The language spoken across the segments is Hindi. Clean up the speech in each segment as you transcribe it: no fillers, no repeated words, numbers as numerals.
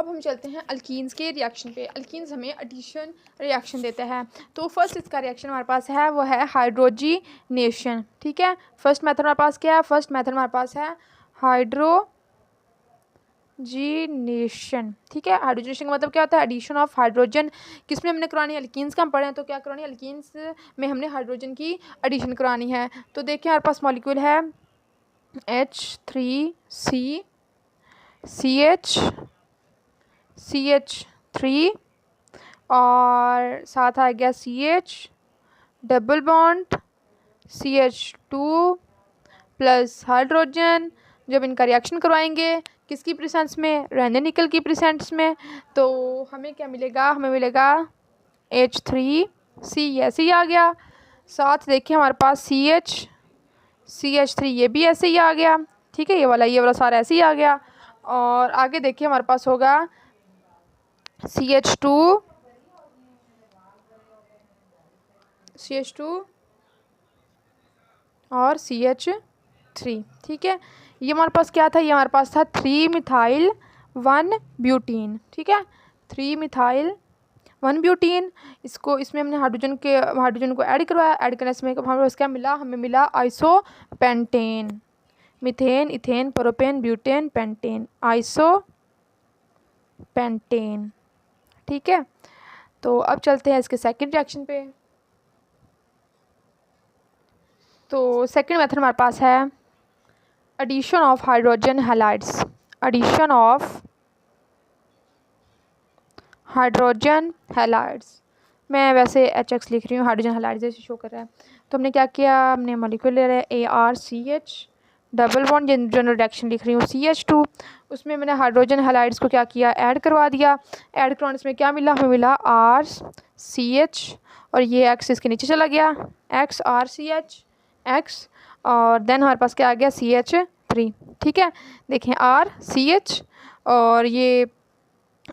अब हम चलते हैं अल्कीन्स के रिएक्शन पे। अल्कीन्स हमें एडिशन रिएक्शन देता है। तो फर्स्ट इसका रिएक्शन हमारे पास है वो है हाइड्रोजीनेशन। ठीक है, फर्स्ट मेथड हमारे पास क्या है? फर्स्ट मेथड हमारे पास है हाइड्रोजीनेशन। ठीक है, हाइड्रोजीनेशन का मतलब क्या होता है? Addition of hydrogen. किसमें हमने करानी है? अल्कीन्स का हम पढ़े हैं, तो क्या करानी है? अल्कीन्स में हमने हाइड्रोजन की एडिशन करानी है। तो देखिए हमारे पास मॉलिक्यूल है CH3 और साथ आ गया CH double bond CH2 plus hydrogen. जब इनका रिएक्शन करवाएंगे किसकी प्रेजेंस में? रहने निकल की प्रेजेंस में, तो हमें क्या मिलेगा? हमें मिलेगा H3C, ऐसे ही आ गया। साथ देखिए हमारे पास CH3 ये भी ऐसे ही आ गया। ठीक है, ये वाला सारा ऐसे ही आ गया। और आगे देखिए हमारे पास होगा CH2 और CH3। ठीक है, ये हमारे पास क्या था? ये हमारे पास था 3 मिथाइल 1 ब्यूटीन। ठीक है, 3 मिथाइल 1 ब्यूटीन। इसमें हमने हाइड्रोजन को ऐड करवाया। ऐड करने से हमें पास क्या मिला? हमें मिला isopentane. Methane, ethane, propane, butane, pentane, isopentane. ठीक है, तो अब चलते हैं इसके सेकंड रिएक्शन पे। तो सेकंड मेथड हमारे पास है addition of hydrogen halides. Addition of hydrogen halides. मैं वैसे HX लिख रही हूँ, हाइड्रोजन हैलाइड्स जैसे शो कर रहा है। तो हमने क्या किया? हमने मॉलिक्यूल ले रहे हैं ARCH double bond, general reaction लिख रही हूँ CH2। उसमें मैंने हाइड्रोजन हैलाइड्स को क्या किया? ऐड करवा दिया। ऐड करवाने से क्या मिला? हमें मिला RCH और ये X इसके नीचे चला गया, XRCH और देन हमारे पास क्या आ गया? CH3। ठीक है, देखें RCH और ये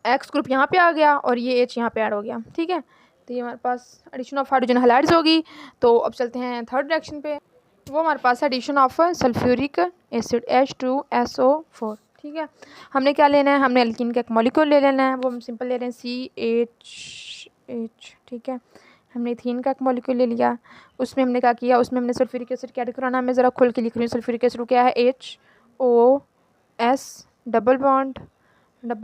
X ग्रुप यहाँ पे आ गया और ये H यहाँ पे ऐड हो गया। ठीक है, तो ये हमारे पास एडिशन ऑफ हाइड्रोजन हैलाइड्स होगी। तो अब चलते हैं थर्ड रिएक्शन पे। वो हमारे पास है addition of sulphuric acid H2SO4। ठीक है, हमने क्या लेना है? हमने अल्कीन का एक मॉलिक्यूल ले लेना है, वो हम सिंपल ले रहे हैं CHH। ठीक है, हमने इथीन का एक मॉलिक्यूल ले लिया। उसमें हमने क्या किया? उसमें हमने सल्फ्यूरिक एसिड क्या कराना है? मैं ज़रा खोल के लिख रही हूँ। सल्फ्यूरिक एसिड क्या है? HOS डबल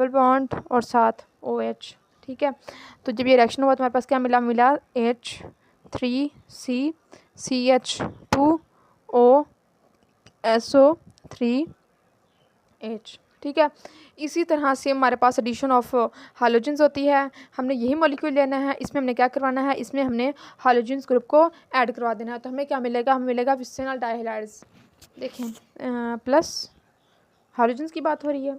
बॉन्ड और साथ OH। ठीक है, तो जब ये रिएक्शन हुआ तो हमारे पास क्या मिला? H3C CH2OSO3H। ठीक है, इसी तरह से हमारे पास एडिशन ऑफ हाइड्रोजन्स होती है। हमने यही मॉलिक्यूल लेना है। इसमें हमने क्या करवाना है? इसमें हमने हाइड्रोजन्स ग्रुप को ऐड करवा देना है। तो हमें क्या मिलेगा? हमें मिलेगा विसिनल डाइहैलाइड्स। देखें प्लस हाइड्रोजन्स की बात हो रही है,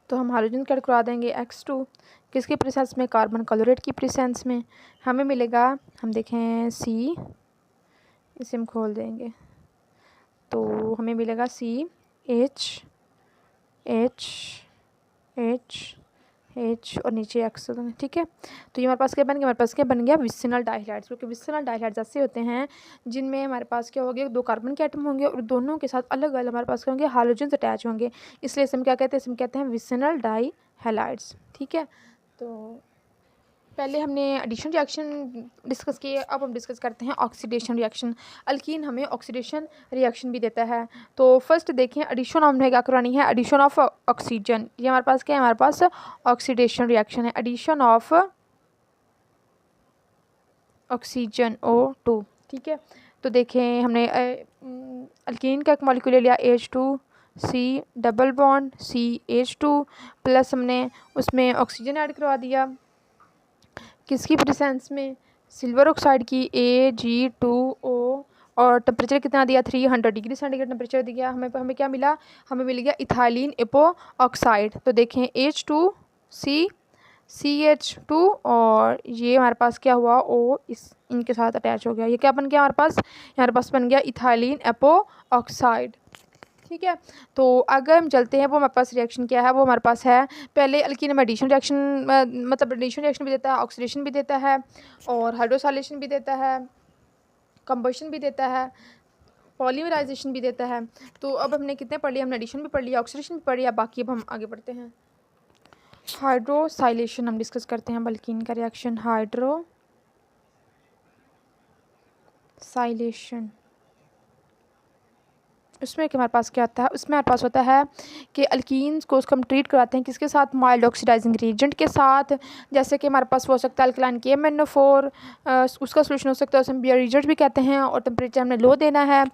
तो हम हाइड्रोजन ऐड करवा देंगे X2 किसकी प्रेसेंस में? कार्बन क्लोराइड की प्रेसेंस में। हमें मिलेगा, हम देखें C, इसे हम खोल देंगे तो हमें मिलेगा CH और नीचे X। ठीक है, तो ये हमारे पास क्या बन गया? हमारे पास क्या बन गया? विसिनल डाइहाइड्स। क्योंकि विसिनल डाइहाइड्स ऐसे होते हैं जिनमें हमारे पास क्या होंगे? 2 कार्बन के एटम होंगे और दोनों के साथ अलग अलग हमारे पास क्या होंगे? हाइड्रोजन अटैच होंगे। इसलिए इसे हम क्या कहते हैं? इसे हम कहते हैं विसिनल डाइहाइड्स। ठीक है, तो पहले हमने एडिशन रिएक्शन डिस्कस किए, अब हम डिस्कस करते हैं ऑक्सीडेशन रिएक्शन। अल्कीन हमें ऑक्सीडेशन रिएक्शन भी देता है। तो फर्स्ट देखें एडिशन हमने क्या करवानी है? Addition of oxygen. ये हमारे पास क्या है? हमारे पास ऑक्सीडेशन रिएक्शन है, एडिशन ऑफ ऑक्सीजन O2। ठीक है, तो देखें हमने अल्कीन का एक मॉलिक्यूल ले लिया H2C double bond CH2 plus हमने उसमें ऑक्सीजन ऐड करवा दिया। किसकी प्रेजेंस में? सिल्वर ऑक्साइड की Ag2O और टेम्परेचर कितना दिया? 300 डिग्री सेंटीग्रेड टेम्परेचर दिया। हमें क्या मिला? हमें मिल गया इथाइलिन एपोऑक्साइड। तो देखें H2C CH2 और ये हमारे पास क्या हुआ? O इनके साथ अटैच हो गया। ये क्या बन गया हमारे पास? हमारे पास बन गया इथाइलिन एपोऑक्साइड। ठीक है, तो अगर हम चलते हैं वो हमारे पास रिएक्शन क्या है? वो हमारे पास है पहले अल्कीन में एडिशन रिएक्शन, मतलब एडिशन रिएक्शन भी देता है, ऑक्सीडेशन भी देता है और हाइड्रोसाइलेशन भी देता है, कंबशन भी देता है, पॉलीमराइजेशन भी देता है। तो अब हमने कितने पढ़ लिया? हमने एडिशन भी पढ़ लिया, ऑक्सीडेशन भी पढ़ लिया। बाकी अब हम आगे बढ़ते हैं। हाइड्रोसाइलेशन हम डिस्कस करते हैं, अल्कीन का रिएक्शन हाइड्रोसाइलेशन। उसमें कि हमारे पास क्या होता है, उसमें हमारे पास होता है कि अल्कीन्स को उसको हम ट्रीट कराते हैं किसके साथ, माइल्ड ऑक्सीडाइजिंग रिएजेंट के साथ। जैसे कि हमारे पास हो सकता है अल्कलाइन KMnO4, उसका सोल्यूशन हो सकता है, उसे हम बियर रिएजेंट भी कहते हैं, और टेम्परेचर हमने लो देना है।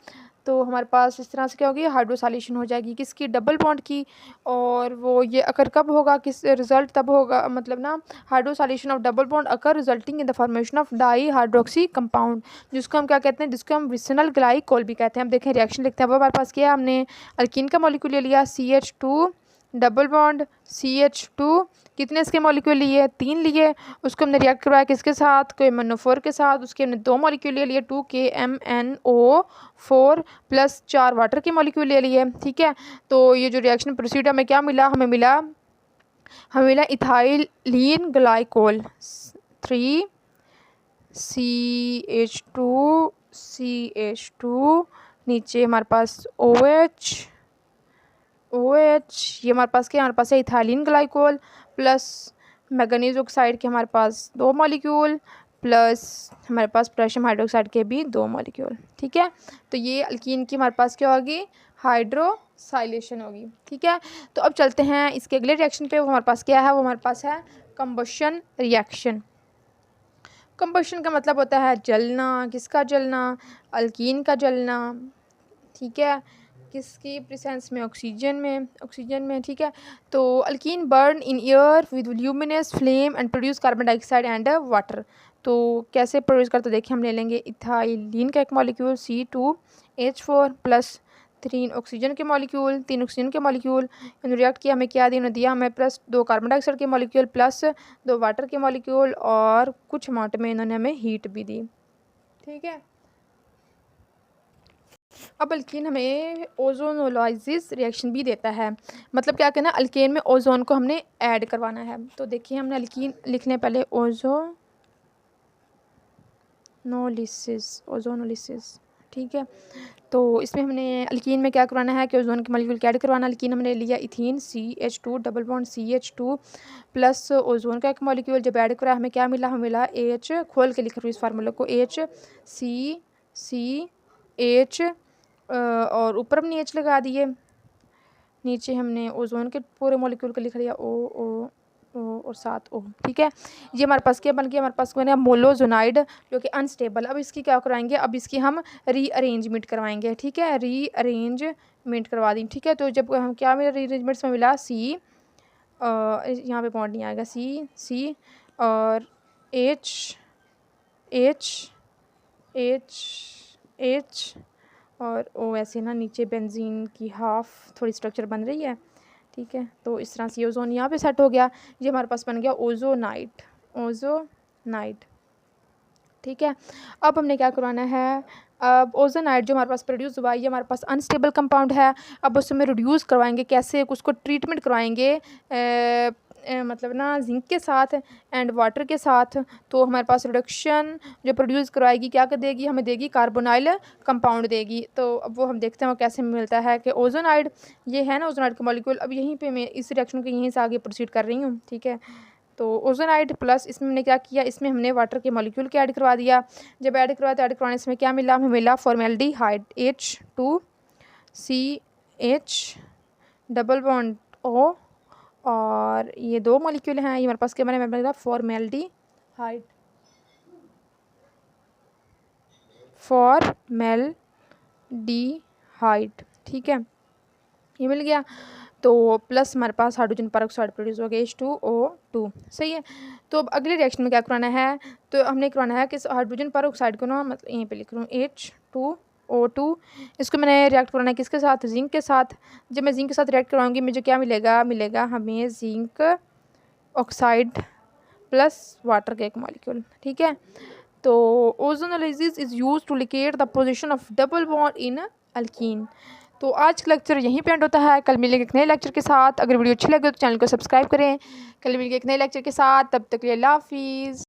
तो हमारे पास इस तरह से क्या होगी, हाइड्रोसाइलेशन हो जाएगी किसकी, डबल बॉन्ड की। और वो ये अगर कब होगा, किस रिजल्ट तब होगा, मतलब ना hydroxylation of double bond occur resulting in the formation of dihydroxy compound, जिसको हम क्या कहते हैं, जिसको हम विसिनल ग्लाइकोल भी कहते हैं। हम देखें रिएक्शन लिखते हैं, वो हमारे पास क्या है, हमने अल्कीन का मॉलिक्यूल ले लिया CH2 डबल बॉन्ड CH2, कितने इसके मॉलिक्यूल लिए, 3 लिए। उसको हमने रिएक्ट करवाया किसके साथ, KMnO4 के साथ। उसके हमने 2 मॉलिक्यूल ले लिए 2KMnO4 प्लस 4 वाटर के मॉलिक्यूल ले लिए, ठीक है। तो ये जो रिएक्शन प्रोसीड हमें क्या मिला, हमें मिला इथाइलीन ग्लाइकोल 3CH2 नीचे हमारे पास OH ये हमारे पास क्या, हमारे पास है ethylene glycol plus manganese oxide के हमारे पास 2 मॉलिक्यूल प्लस हमारे पास पोटेशियम हाइड्रोक्साइड के भी 2 मॉलिक्यूल, ठीक है। तो ये अल्कीन की हमारे पास क्या होगी, हाइड्रोसाइलेशन होगी, ठीक है। तो अब चलते हैं इसके अगले रिएक्शन पे। वो हमारे पास क्या है, वो हमारे पास है कंबशन रिएक्शन। कंबशन का मतलब होता है जलना, किसका जलना, अल्कीन का जलना, ठीक है। किसकी प्रेजेंस में, ऑक्सीजन में, ठीक है। तो alkyne burn in air with luminous flame and produce carbon dioxide and water. तो कैसे प्रोड्यूस करते, देखिए हम ले लेंगे इथाइलीन का एक मॉलिक्यूल C2H4 प्लस 3 ऑक्सीजन के मॉलिक्यूल, 3 ऑक्सीजन के मॉलिक्यूल, इन्होंने रिएक्ट किया, हमें क्या दिया हमें प्लस 2 कार्बन डाइऑक्साइड के मॉलिक्यूल प्लस 2 वाटर के मॉलिक्यूल, और कुछ अमाउंट में इन्होंने हमें हीट भी दी, ठीक है। अब अल्कीन हमें ओजोनोलाइसिस रिएक्शन भी देता है, मतलब क्या करना, अल्केन में ओजोन को हमने ऐड करवाना है। तो देखिए हमने अल्कीन लिखने पहले ओजोनोलिसिस, ठीक है। तो इसमें हमने अल्कीन में क्या करवाना है कि ओजोन के मॉलिक्यूल ऐड करवाना। अल्कीन हमने लिया ethene CH2 double bond CH2 plus ozone का एक मॉलिक्यूल, जब ऐड करा हमें क्या मिला, हमें मिला H, खोल के लिख रही हूँ इस फार्मूले को, HCH, और ऊपर हमने H लगा दिए, नीचे हमने ओजोन के पूरे मॉलिक्यूल को लिख लिया O और 7 O, ठीक है। ये हमारे पास क्या बन गया, हमारे पास बना मोलोजोनाइड जो कि अनस्टेबल। अब इसकी क्या कराएंगे, अब इसकी हम रीअरेंजमेंट करवाएंगे, ठीक है, रीअरेंजमेंट करवा दी, ठीक है। तो जब हम क्या मिला, रीअरेंजमेंट्स में मिला C, यहाँ पे बॉन्ड नहीं आएगा, C और H और O, ऐसे ना नीचे बेंजीन की हाफ थोड़ी स्ट्रक्चर बन रही है, ठीक है। तो इस तरह से ओजोन यहाँ पे सेट हो गया, ये हमारे पास बन गया ओजोनाइड, ठीक है। अब हमने क्या करवाना है, अब ओजोनाइड जो हमारे पास प्रोड्यूस हुआ, ये हमारे पास अनस्टेबल कंपाउंड है। अब उसमें रिड्यूस करवाएंगे, कैसे, उसको ट्रीटमेंट करवाएंगे मतलब ना जिंक के साथ एंड वाटर के साथ। तो हमारे पास रिडक्शन जो प्रोड्यूस करवाएगी क्या कर देगी, हमें देगी कार्बोनाइल कंपाउंड देगी। तो अब वो हम देखते हैं वो कैसे मिलता है कि ओजोनाइड, ये है ना ओजोनाइड का मॉलिक्यूल। अब यहीं पे मैं इस रिएक्शन को यहीं से आगे प्रोसीड कर रही हूँ, ठीक है। तो ओजोनाइड प्लस इसमें हमने क्या किया, इसमें हमने वाटर के मॉलिक्यूल के ऐड करवा दिया। जब ऐड करवाया तो ऐड करवाने से क्या मिला, हमें मिला formaldehyde H2CH double bond O, और ये 2 मॉलिक्यूल हैं, ये हमारे पास क्या बना, मिला फॉर्मेल्डिहाइड, ठीक है, ये मिल गया। तो प्लस हमारे पास हाइड्रोजन परऑक्साइड प्रोड्यूस हो गया H2O2, सही है। तो अब अगले रिएक्शन में क्या करवाना है, तो हमने करवाना है कि हाइड्रोजन परऑक्साइड को ना, मतलब यहीं पे लिख रहा हूँ H2O2, इसको मैंने रिएक्ट करवाना है किसके साथ, जिंक के साथ। जब मैं जिंक के साथ रिएक्ट करवाऊंगी मुझे क्या मिलेगा हमें जिंक ऑक्साइड प्लस वाटर का एक मॉलिक्यूल, ठीक है। तो ozonolysis is used to locate the position of double bond in alkene. तो आज का लेक्चर यहीं पे एंड होता है, कल मिलेंगे एक नए लेक्चर के साथ। अगर वीडियो अच्छी लगे तो चैनल को सब्सक्राइब करें। कल मिलेंगे एक नए लेक्चर के साथ, तब तक के लिए अल्लाह हाफिज़।